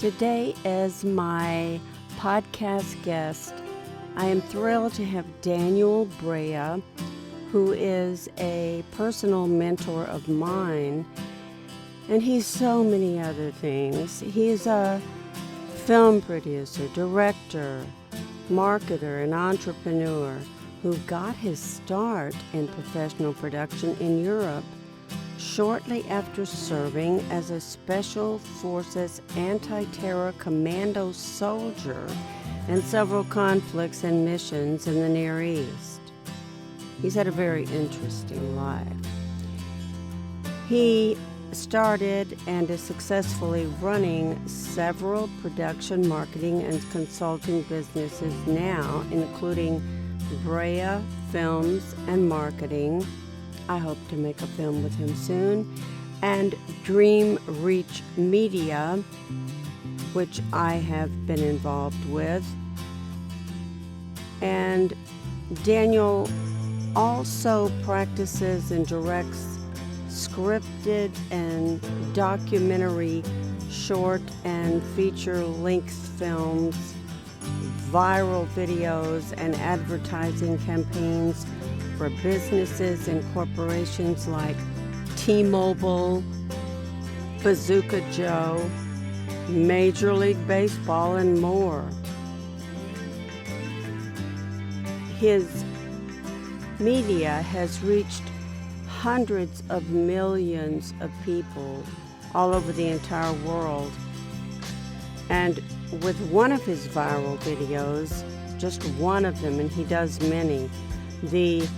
Today, as my podcast guest, I am thrilled to have Daniel Brea, who is a personal mentor of mine, and he's so many other things. He's a film producer, director, marketer, and entrepreneur who got his start in professional production in Europe shortly after serving as a Special Forces anti-terror commando soldier in several conflicts and missions in the Near East. He's had a very interesting life. He started and is successfully running several production, marketing, and consulting businesses now, including Brea Films and Marketing. I hope to make a film with him soon, and Dream Reach Media, which I have been involved with. And Daniel also practices and directs scripted and documentary short and feature-length films, viral videos, and advertising campaigns for businesses and corporations like T-Mobile, Bazooka Joe, Major League Baseball, and more. His media has reached hundreds of millions of people all over the entire world. And with one of his viral videos, just one of them, and he does many, the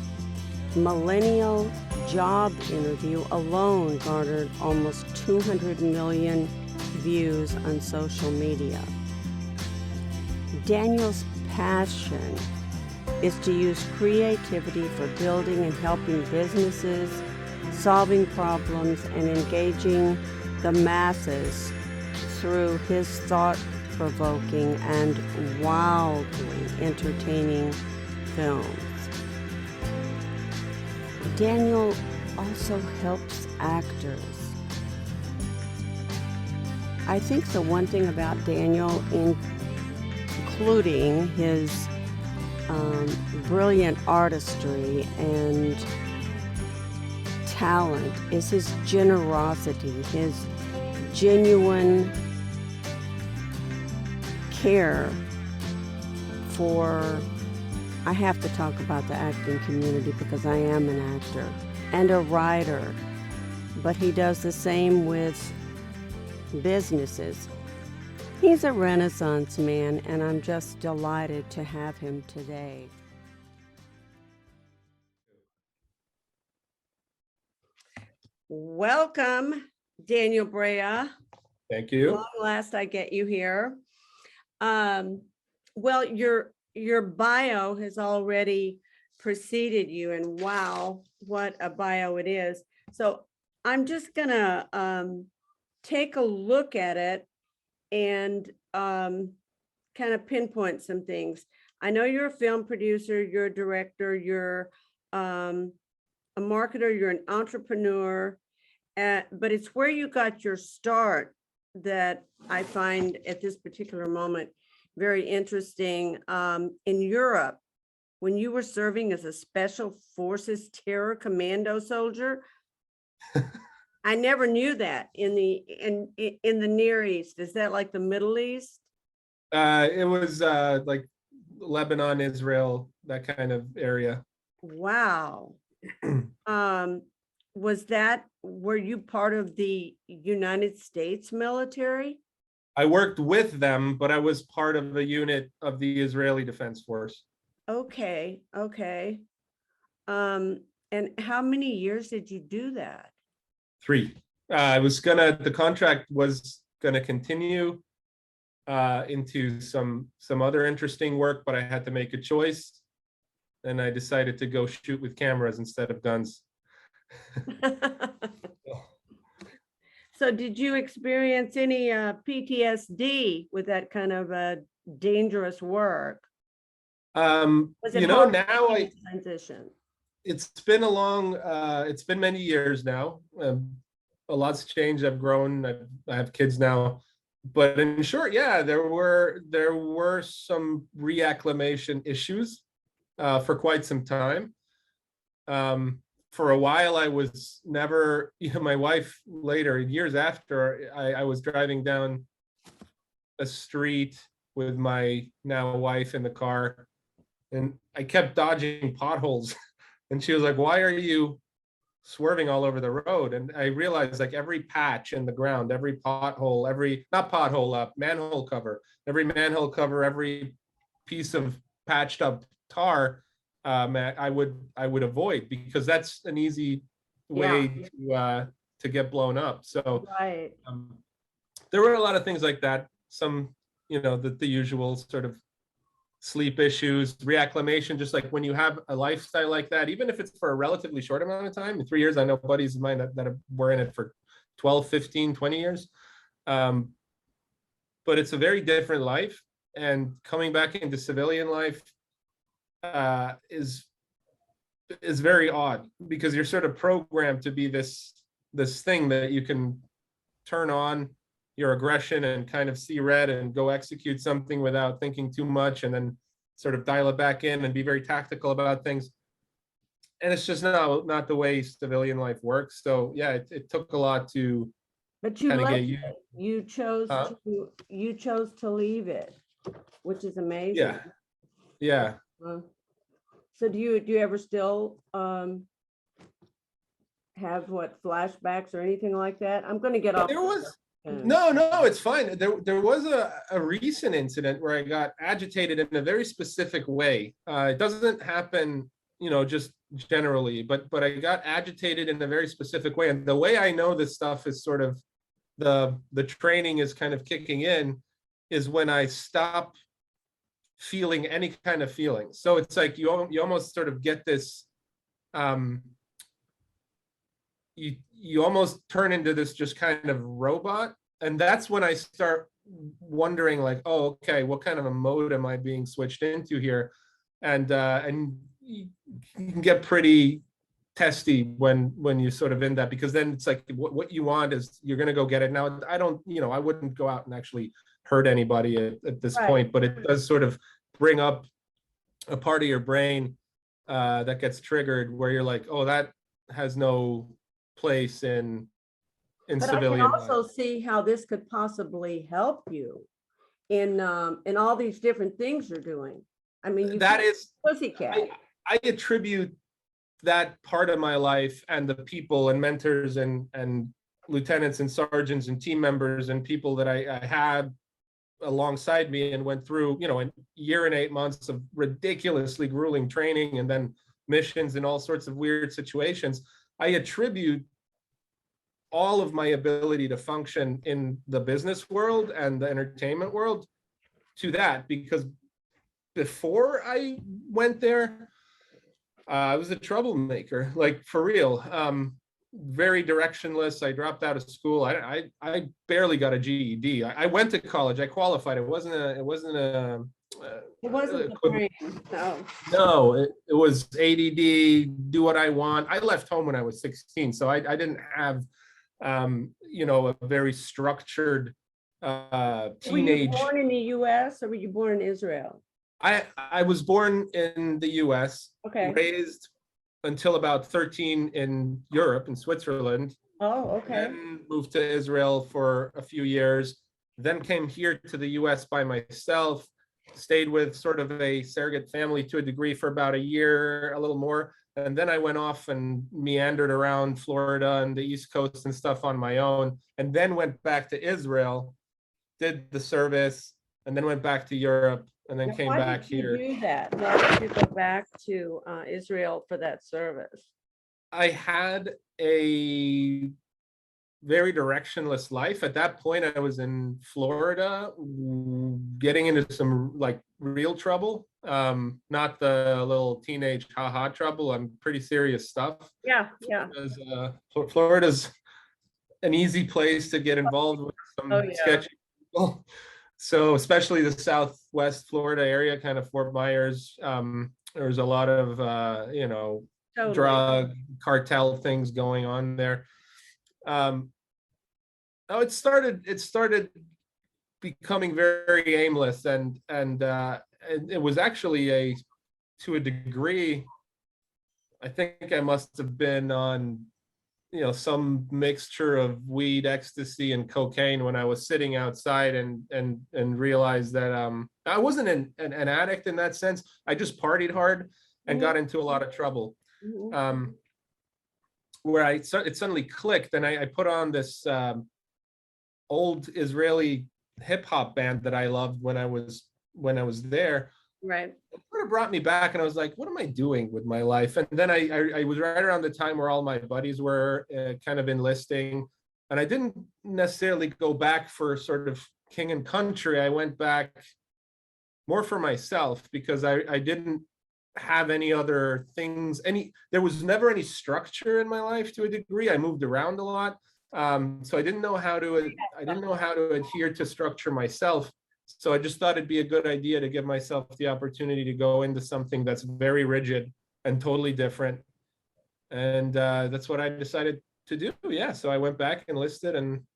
Millennial Job interview alone garnered almost 200 million views on social media. Daniel's passion is to use creativity for building and helping businesses, solving problems, and engaging the masses through his thought-provoking and wildly entertaining films. Daniel also helps actors. I think the one thing about Daniel, including his brilliant artistry and talent, is his generosity, his genuine care for, I have to talk about the acting community because I am an actor and a writer, but he does the same with businesses. He's a Renaissance man, and I'm just delighted to have him today. Welcome, Daniel Brea. Thank you. Long last I get you here. Well, your bio has already preceded you, and wow, what a bio it is. So I'm just gonna take a look at it and kind of pinpoint some things. I know you're a film producer, you're a director, you're a marketer, you're an entrepreneur, but it's where you got your start that I find at this particular moment very interesting. In Europe, when you were serving as a Special Forces terror commando soldier. I never knew that in the Near East. Is that like the Middle East? It was like Lebanon, Israel, that kind of area. Wow. Were you part of the United States military? I worked with them, but I was part of a unit of the Israeli Defense Force. Okay. And how many years did you do that? 3. The contract was gonna continue into some other interesting work, but I had to make a choice, and I decided to go shoot with cameras instead of guns. So did you experience any PTSD with that kind of dangerous work? Was it Now transition? it's been it's been many years now. A lot's changed. I've grown. I have kids now. but in short, yeah, there were some reacclimation issues for quite some time. For a while, I was never, my wife later, years after, I was driving down a street with my now wife in the car, and I kept dodging potholes. And she was like, "Why are you swerving all over the road?" And I realized like every patch in the ground, every pothole, every not pothole up, manhole cover, every piece of patched up tar, I would avoid, because that's an easy Yeah, way to get blown up. So right. there were a lot of things like that. Some, the usual sort of sleep issues, reacclimation, just like when you have a lifestyle like that, even if it's for a relatively short amount of time, in 3 years, I know buddies of mine that were in it for 12, 15, 20 years. But it's a very different life. And coming back into civilian life is very odd, because you're sort of programmed to be this thing that you can turn on your aggression and kind of see red and go execute something without thinking too much, and then sort of dial it back in and be very tactical about things. And it's just not the way civilian life works. So yeah, it took a lot to But you kind of left get you. it. You chose to leave it, which is amazing. Yeah. So do you ever still have flashbacks or anything like that? I'm going to get off. There was no, it's fine. There was a recent incident where I got agitated in a very specific way. It doesn't happen, just generally, but I got agitated in a very specific way. And the way I know this stuff is sort of the training is kind of kicking in, is when I stop feeling any kind of feeling. So it's like you almost sort of get this, you almost turn into this just kind of robot. And that's when I start wondering like, oh, okay, what kind of a mode am I being switched into here? And you can get pretty testy when you're sort of in that, because then it's like what you want is you're going to go get it. Now, I wouldn't go out and actually hurt anybody at this point, but it does sort of bring up a part of your brain that gets triggered, where you're like, oh, that has no place in But civilian I can also life. see how this could possibly help you in all these different things you're doing. I mean, That is, pussycat. I attribute that part of my life and the people and mentors and lieutenants and sergeants and team members and people that I had alongside me and went through, a year and 8 months of ridiculously grueling training, and then missions in all sorts of weird situations. I attribute all of my ability to function in the business world and the entertainment world to that, because before I went there, I was a troublemaker, like for real. Very directionless. I dropped out of school. I barely got a GED. I went to college. I qualified. It wasn't It wasn't the brain. No. No, it was ADD, do what I want. I left home when I was 16, so I didn't have, a very structured teenage. Were you born in the U.S. or were you born in Israel? I was born in the U.S., Okay. raised until about 13 in Europe, in Switzerland. Oh, okay. Then moved to Israel for a few years. Then came here to the U.S. by myself. Stayed with sort of a surrogate family to a degree for about a year, a little more. And then I went off and meandered around Florida and the East Coast and stuff on my own. And then went back to Israel, did the service, and then went back to Europe, and then came back here. Why did you do that? Why did you go back to Israel for that service? I had a very directionless life. At that point, I was in Florida, getting into some like real trouble. Not the little teenage haha trouble. I'm pretty serious stuff. Yeah. Florida's an easy place to get involved with some sketchy people. So especially the Southwest Florida area, kind of Fort Myers, there's a lot of Totally. drug cartel things going on there. It started becoming very aimless, and it was actually to a degree, I think I must have been on, some mixture of weed, ecstasy, and cocaine when I was sitting outside, and realized that I wasn't an addict in that sense. I just partied hard and got into a lot of trouble. Mhm. Where it suddenly clicked, and I put on this old Israeli hip hop band that I loved when I was there. Right. It sort of brought me back, and I was like, what am I doing with my life? And then I was right around the time where all my buddies were kind of enlisting, and I didn't necessarily go back for sort of king and country. I went back more for myself, because I didn't have any other things, there was never any structure in my life to a degree. I moved around a lot. So I didn't know how to adhere to structure myself. So I just thought it'd be a good idea to give myself the opportunity to go into something that's very rigid and totally different. And that's what I decided to do. Yeah. So I went back, enlisted, and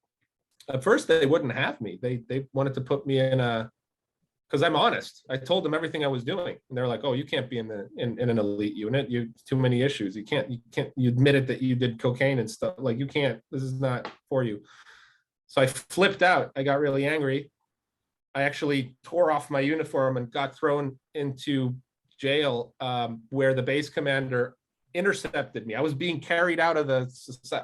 at first they wouldn't have me. They wanted to put me in because I'm honest. I told them everything I was doing, and they're like, "Oh, you can't be in an elite unit. You too many issues. You can't. You admitted that you did cocaine and stuff. Like, you can't. This is not for you." So I flipped out. I got really angry. I actually tore off my uniform and got thrown into jail, where the base commander intercepted me. I was being carried out of the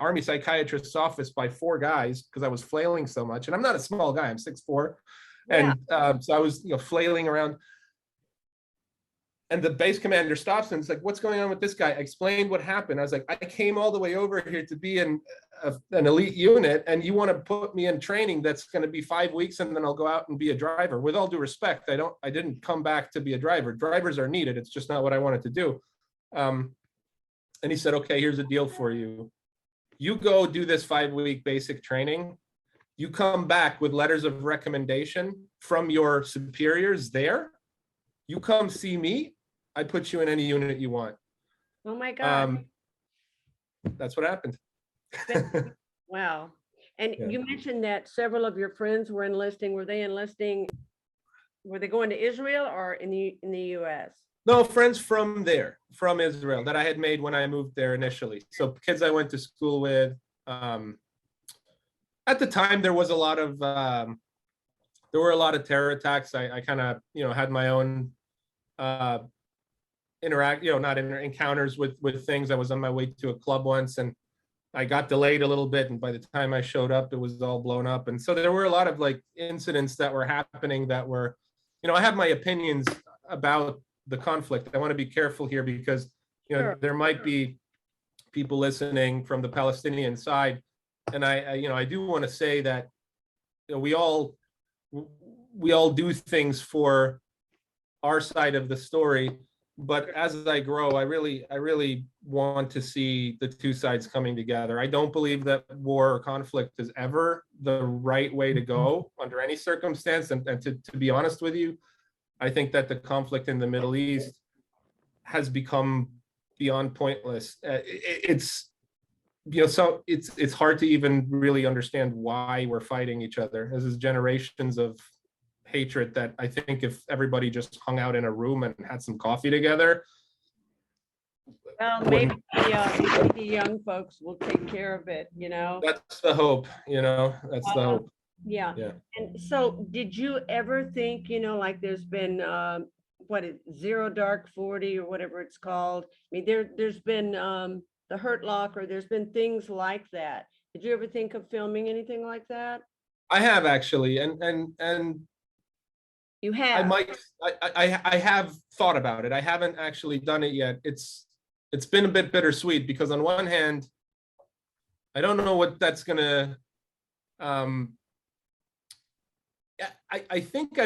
army psychiatrist's office by 4 guys because I was flailing so much, and I'm not a small guy. I'm 6'4". Yeah. And so I was, flailing around, and the base commander stops and it's like, "What's going on with this guy?" I explained what happened. I was like, "I came all the way over here to be in an elite unit, and you want to put me in training that's going to be 5 weeks, and then I'll go out and be a driver. With all due respect, I didn't come back to be a driver. Drivers are needed. It's just not what I wanted to do." And he said, "Okay, here's a deal for you. You go do this 5-week basic training. You come back with letters of recommendation from your superiors there. You come see me. I put you in any unit you want." Oh my God. That's what happened. Wow. And Yeah. you mentioned that several of your friends were enlisting. Were they enlisting? Were they going to Israel or in the US? No, friends from there, from Israel, that I had made when I moved there initially. So kids I went to school with. At the time, there was a lot of there were a lot of terror attacks. I kind of had my own encounters with things. I was on my way to a club once, and I got delayed a little bit, and by the time I showed up, it was all blown up. And so there were a lot of like incidents that were happening that were, I have my opinions about the conflict. I want to be careful here because Sure. there might be people listening from the Palestinian side, and I do want to say that we all do things for our side of the story. But as I grow, I really want to see the two sides coming together. I don't believe that war or conflict is ever the right way to go under any circumstance. And to be honest with you, I think that the conflict in the Middle East has become beyond pointless. It's so it's hard to even really understand why we're fighting each other. This is generations of hatred that I think if everybody just hung out in a room and had some coffee together. Well, maybe the young folks will take care of it, That's the hope, that's the hope. Yeah. Yeah. And so did you ever think, like there's been Zero Dark 40 or whatever it's called? I mean, there's been the Hurt Locker, there's been things like that. Did you ever think of filming anything like that? I have actually, and You I have. might, I have thought about it. I haven't actually done it yet. It's been a bit bittersweet because on one hand, I don't know what that's gonna. I think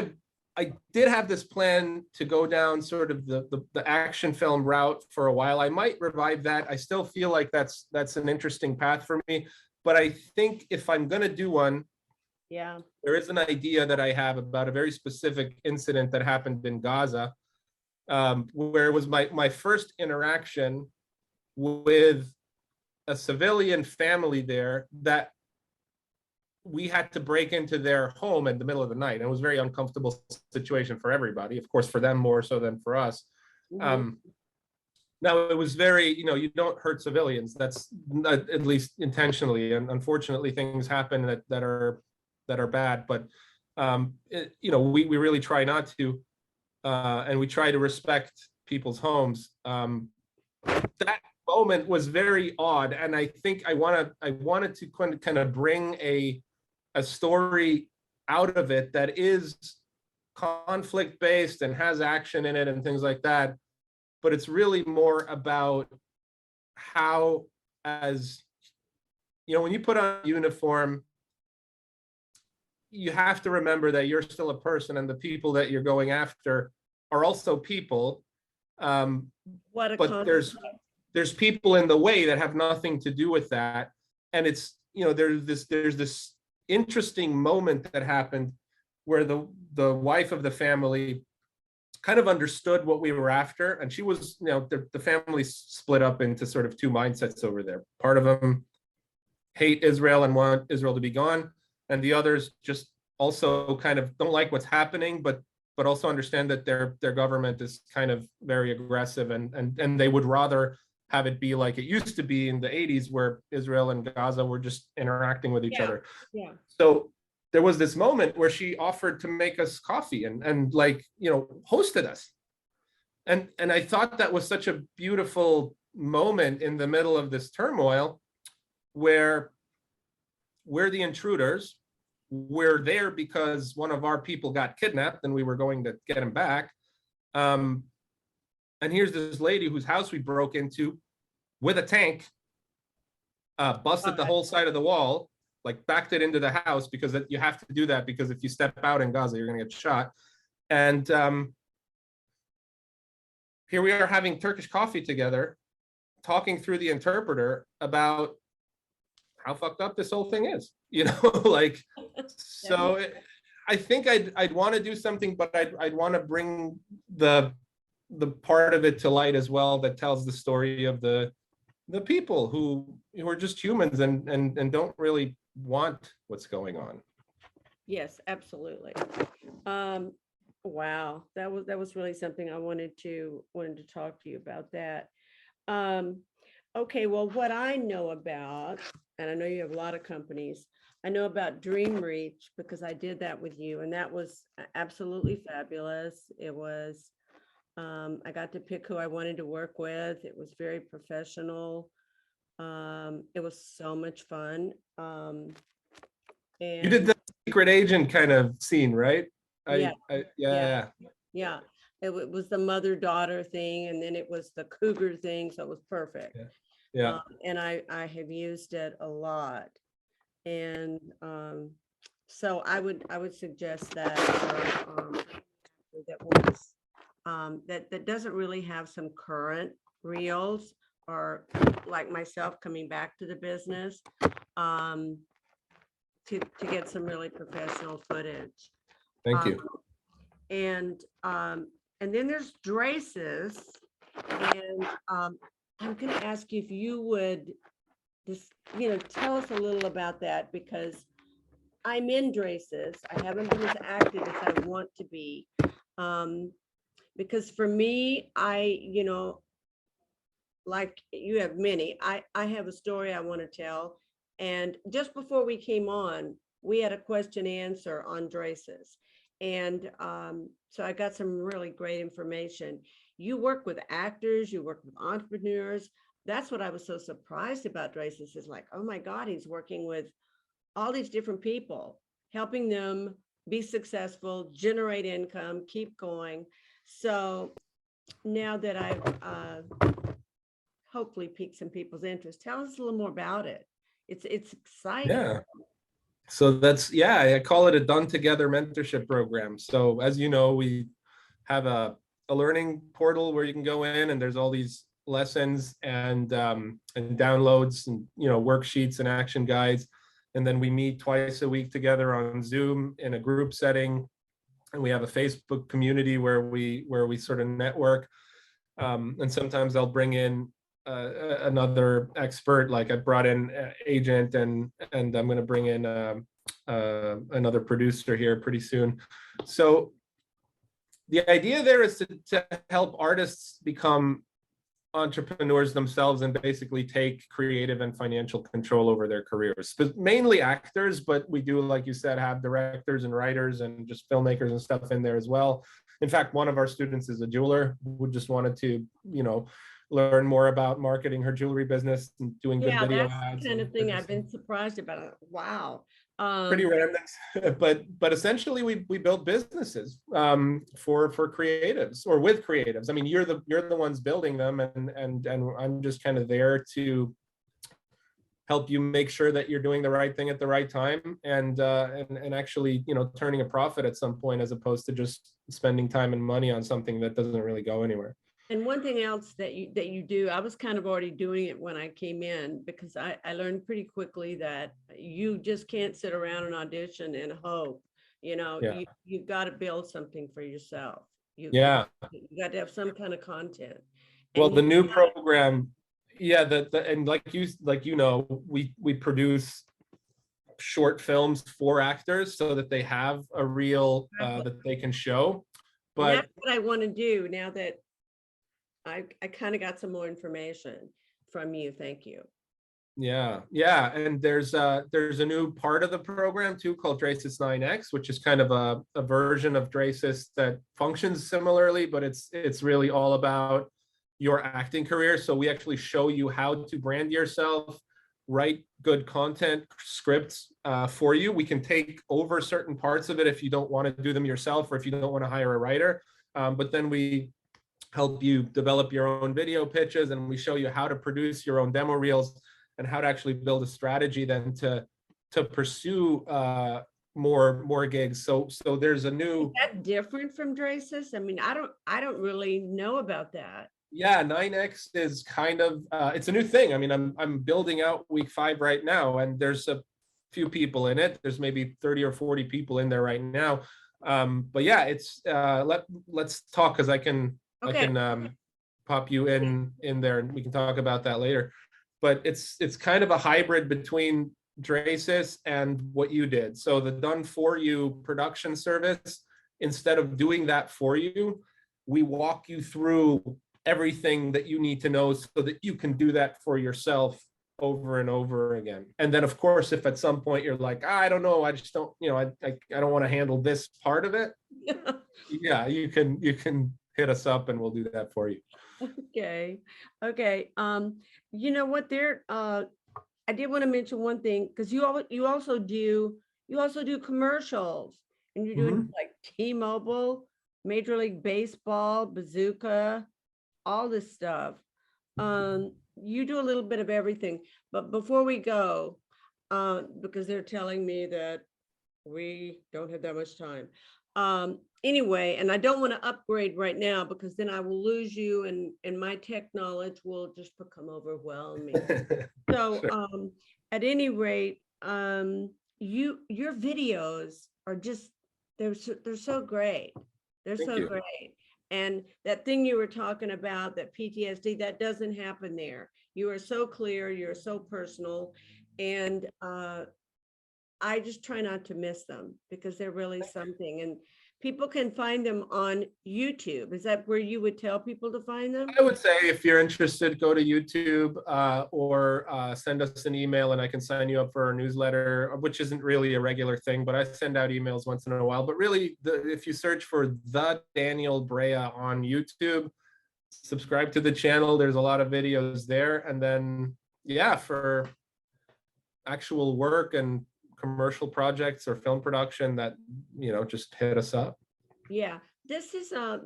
I did have this plan to go down sort of the action film route for a while. I might revive that. I still feel like that's an interesting path for me. But I think if I'm gonna do one, Yeah. there is an idea that I have about a very specific incident that happened in Gaza, where it was my first interaction with a civilian family there that we had to break into their home in the middle of the night. And it was a very uncomfortable situation for everybody, of course, for them more so than for us. Mhm. Now, it was very, you don't hurt civilians. That's not, at least intentionally. And unfortunately, things happen that are bad. But we really try not to, and we try to respect people's homes. That moment was very odd, and I think I wanted to kind of bring a story out of it that is conflict based and has action in it and things like that. But it's really more about how, as when you put on a uniform, you have to remember that you're still a person, and the people that you're going after are also people. What a But concept. there's people in the way that have nothing to do with that. And it's, there's this interesting moment that happened where the wife of the family kind of understood what we were after. And she was, the family split up into sort of two mindsets over there. Part of them hate Israel and want Israel to be gone. And the others just also kind of don't like what's happening, but also understand that their government is kind of very aggressive, and they would rather have it be like it used to be in the 80s, where Israel and Gaza were just interacting with each other. Yeah. So there was this moment where she offered to make us coffee and hosted us. And I thought that was such a beautiful moment in the middle of this turmoil, where we're the intruders. We're there because one of our people got kidnapped and we were going to get him back. And here's this lady whose house we broke into with a tank, busted the whole side of the wall, like backed it into the house, because you have to do that, because if you step out in Gaza, you're going to get shot. And here we are having Turkish coffee together, talking through the interpreter about how fucked up this whole thing is, like, so I think I'd want to do something, but I'd want to bring the part of it to light as well, that tells the story of the people who are just humans and don't really want what's going on. Yes, absolutely. Wow, that was really something I wanted to talk to you about that. Okay, well, what I know about, and I know you have a lot of companies, I know about Dream Reach because I did that with you, and that was absolutely fabulous. It was, I got to pick who I wanted to work with. It was very professional. It was so much fun. You did the secret agent kind of scene, right? Yeah. Yeah. It was the mother-daughter thing, and then it was the cougar thing, so it was perfect. Yeah. And I have used it a lot. And so I would suggest that that was that doesn't really have some current reels, or like myself coming back to the business, to get some really professional footage. Thank you. And then there's Draces, and I'm going to ask you if you would just tell us a little about that, because I'm in Draces. I haven't been as active as I want to be, because for me, like you have many, I have a story I want to tell. And just before we came on, we had a question answer on Draces. And so I got some really great information. You work with actors, you work with entrepreneurs. That's what I was so surprised about Draces, is like, oh my God, he's working with all these different people, helping them be successful, generate income, keep going. So now that I've hopefully piqued some people's interest, tell us a little more about it. It's exciting. Yeah. So that's, I call it a done together mentorship program. So as you know, we have a learning portal where you can go in, and there's all these lessons and downloads and worksheets and action guides. And then we meet twice a week together on Zoom in a group setting. And we have a Facebook community where we sort of network. And sometimes I'll bring in another expert, like I brought in agent, and I'm going to bring in another producer here pretty soon. So the idea there is to help artists become entrepreneurs themselves and basically take creative and financial control over their careers. But mainly actors, but we do, like you said, have directors and writers and just filmmakers and stuff in there as well. In fact, one of our students is a jeweler who just wanted to, learn more about marketing her jewelry business and doing good video that's ads. the kind of thing I've been surprised about. Wow. Pretty random, but essentially we build businesses for creatives or with creatives. I mean, you're the ones building them, and I'm just kind of there to help you make sure that you're doing the right thing at the right time, and actually, turning a profit at some point, as opposed to just spending time and money on something that doesn't really go anywhere. And one thing else that you do, I was kind of already doing it when I came in, because I learned pretty quickly that you just can't sit around and audition and hope. Yeah. You've got to build something for yourself. You got to have some kind of content. Well, the new program, and like we produce short films for actors so that they have a reel that they can show. But that's what I want to do now that I kind of got some more information from you. Thank you. Yeah. And there's a new part of the program too called Dracis 9X, which is kind of a version of Dracis that functions similarly, but it's really all about your acting career. So we actually show you how to brand yourself, write good content scripts for you. We can take over certain parts of it if you don't want to do them yourself, or if you don't want to hire a writer. But then we help you develop your own video pitches, and we show you how to produce your own demo reels and how to actually build a strategy then to pursue more gigs. So there's a new. Is that different from Dracis? I mean, I don't really know about that. Yeah, 9X is kind of it's a new thing. I mean, I'm building out week 5 right now, and there's a few people in it. There's maybe 30 or 40 people in there right now. But yeah, it's let's talk, because I can pop you in there, and we can talk about that later. But it's kind of a hybrid between Dracis and what you did. So the done for you production service, instead of doing that for you, we walk you through everything that you need to know so that you can do that for yourself over and over again. And then, of course, if at some point you're like, I don't know, I just don't, I don't want to handle this part of it. Yeah, you can hit us up and we'll do that for you. Okay. You know what, I did want to mention one thing, because you also do commercials, and you're doing like T-Mobile, Major League Baseball, Bazooka, all this stuff. You do a little bit of everything. But before we go, because they're telling me that we don't have that much time. Anyway, and I don't want to upgrade right now, because then I will lose you, and my tech knowledge will just become overwhelming. So sure. At any rate, your videos are just, they're so great. They're so great. And that thing you were talking about, that PTSD, that doesn't happen there. You are so clear, you're so personal, and I just try not to miss them, because they're really something. And people can find them on YouTube. Is that where you would tell people to find them? I would say, if you're interested, go to YouTube or send us an email, and I can sign you up for our newsletter, which isn't really a regular thing, but I send out emails once in a while. But really, if you search for the Daniel Brea on YouTube, subscribe to the channel. There's a lot of videos there. And then, yeah, for actual work and commercial projects or film production, that just hit us up. Yeah, this is a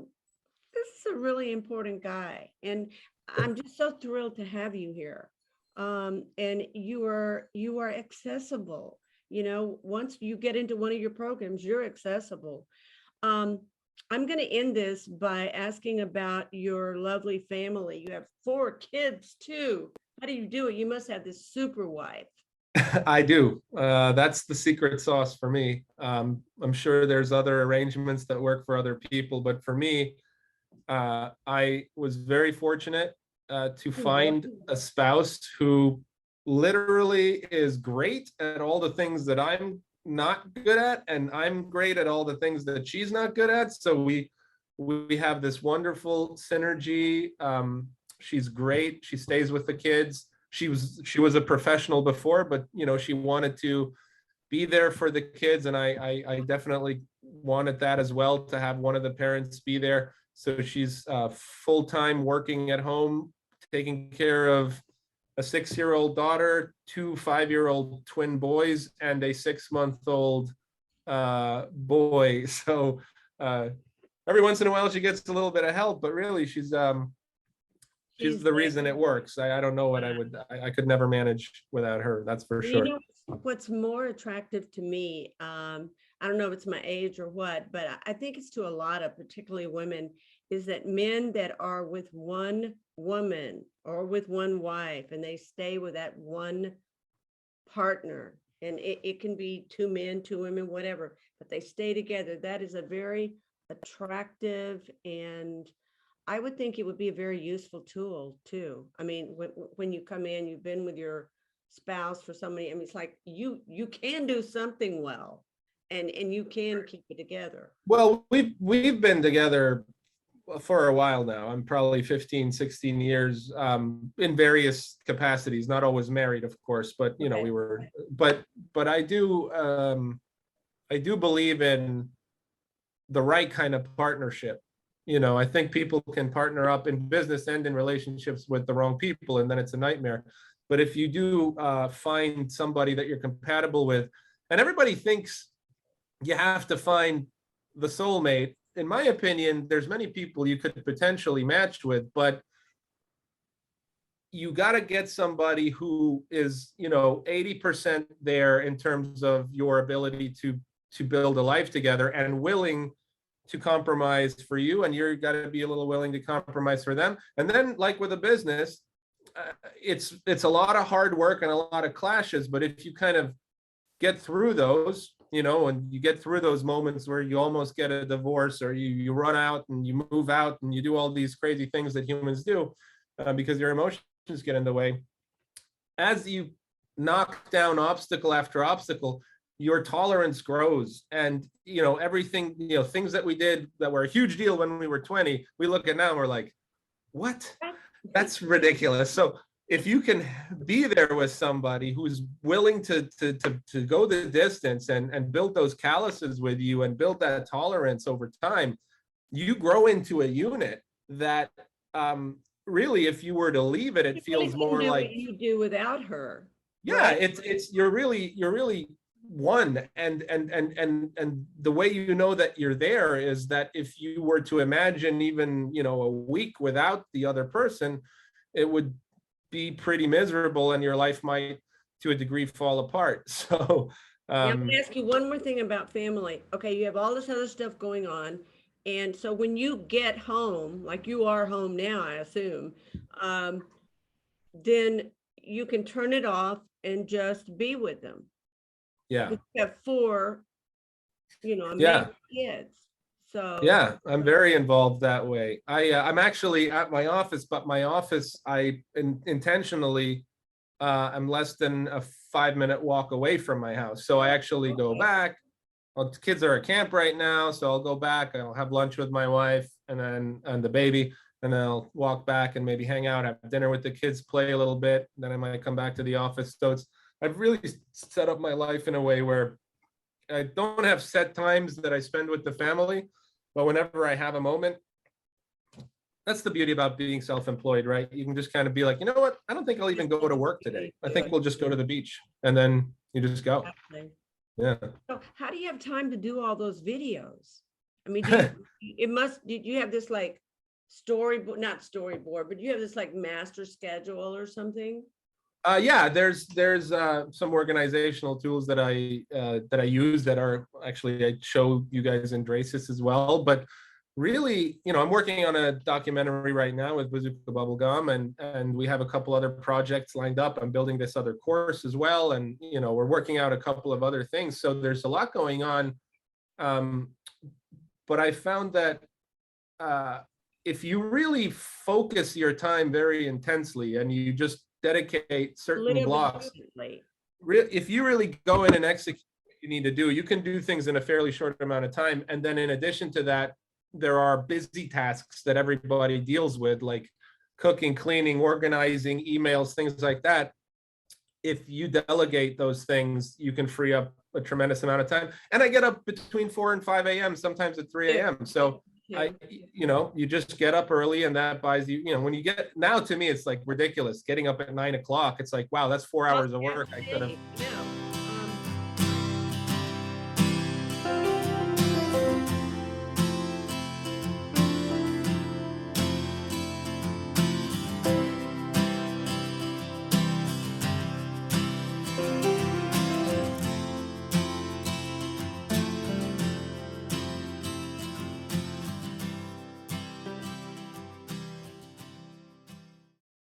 really important guy, and I'm just so thrilled to have you here. And you are accessible. Once you get into one of your programs, you're accessible. I'm going to end this by asking about your lovely family. You have 4 kids too. How do you do it? You must have this super wife. I do. That's the secret sauce for me. I'm sure there's other arrangements that work for other people, but for me, I was very fortunate to find a spouse who literally is great at all the things that I'm not good at, and I'm great at all the things that she's not good at. So we have this wonderful synergy. She's great. She stays with the kids. She was a professional before, but you know, she wanted to be there for the kids, and I definitely wanted that as well, to have one of the parents be there. So she's full-time working at home, taking care of a 6-year-old daughter, 2 5-year-old twin boys, and a 6-month-old boy. So every once in a while she gets a little bit of help, but really she's She's the reason it works. I don't know what I could never manage without her. That's for You sure. know, what's more attractive to me, I don't know if it's my age or what, but I think it's to a lot of, particularly women, is that men that are with one woman or with one wife, and they stay with that one partner, and it can be 2 men, 2 women, whatever, but they stay together. That is a very attractive, and I would think it would be a very useful tool too. I mean, when you come in, you've been with your spouse for so many, I mean, it's like you can do something well, and you can keep it together. Well, we've been together for a while now. I'm probably 15, 16 years, in various capacities, not always married, of course, but you know, Okay. we were, but I do believe in the right kind of partnership. You know, I think people can partner up in business and in relationships with the wrong people, and then it's a nightmare. But if you do find somebody that you're compatible with, and everybody thinks you have to find the soulmate. In my opinion, there's many people you could potentially match with, but you got to get somebody who is, you know, 80% there in terms of your ability to build a life together, and willing to compromise for you, and you're got to be a little willing to compromise for them. And then, like with a business, it's a lot of hard work and a lot of clashes, but if you kind of get through those, you know, and you get through those moments where you almost get a divorce, or you run out and you move out and you do all these crazy things that humans do, because your emotions get in the way. As you knock down obstacle after obstacle, your tolerance grows, and you know, everything, you know, things that we did that were a huge deal when we were 20, we look at now and we're like, what? That's ridiculous. So if you can be there with somebody who's willing to go the distance and build those calluses with you and build that tolerance over time, you grow into a unit that really, if you were to leave it, it feels more like what you do without her. Yeah, Right? it's you're really one, and the way you know that you're there is that if you were to imagine even, you know, a week without the other person, it would be pretty miserable, and your life might to a degree fall apart. So Now, I'm gonna ask you one more thing about family. Okay, you have all this other stuff going on, and so when you get home, like you are home now, I assume, then you can turn it off and just be with them. yeah, You have 4, you know, yeah, amazing kids. So yeah, I'm very involved that way. I'm actually at my office, but my office, intentionally, I'm less than a 5-minute walk away from my house. So I actually go back. Well, the kids are at camp right now, so I'll go back, I'll have lunch with my wife and the baby, and then I'll walk back and maybe hang out, have dinner with the kids, play a little bit, then I might come back to the office. So I've really set up my life in a way where I don't have set times that I spend with the family, but whenever I have a moment, that's the beauty about being self-employed, right? You can just kind of be like, you know what? I don't think I'll even go to work today. I think we'll just go to the beach, and then you just go. Yeah. So how do you have time to do all those videos? I mean, did you have this like storyboard, not storyboard, but you have this like master schedule or something? Yeah, there's some organizational tools that I use that are actually, I show you guys in Dracis as well. But really, you know, I'm working on a documentary right now with Bazooka Bubblegum, and we have a couple other projects lined up. I'm building this other course as well, and you know, we're working out a couple of other things. So there's a lot going on. But I found that if you really focus your time very intensely and you just dedicate certain blocks, if you really go in and execute you need to do. You can do things in a fairly short amount of time. And then in addition to that, there are busy tasks that everybody deals with, like cooking, cleaning, organizing, emails, things like that. If you delegate those things, you can free up a tremendous amount of time. And I get up between 4 and 5 a.m., sometimes at 3 a.m. So you just get up early, and that buys you, when you get, now to me, it's like ridiculous getting up at 9 o'clock. It's like, wow, that's 4 hours of work I could have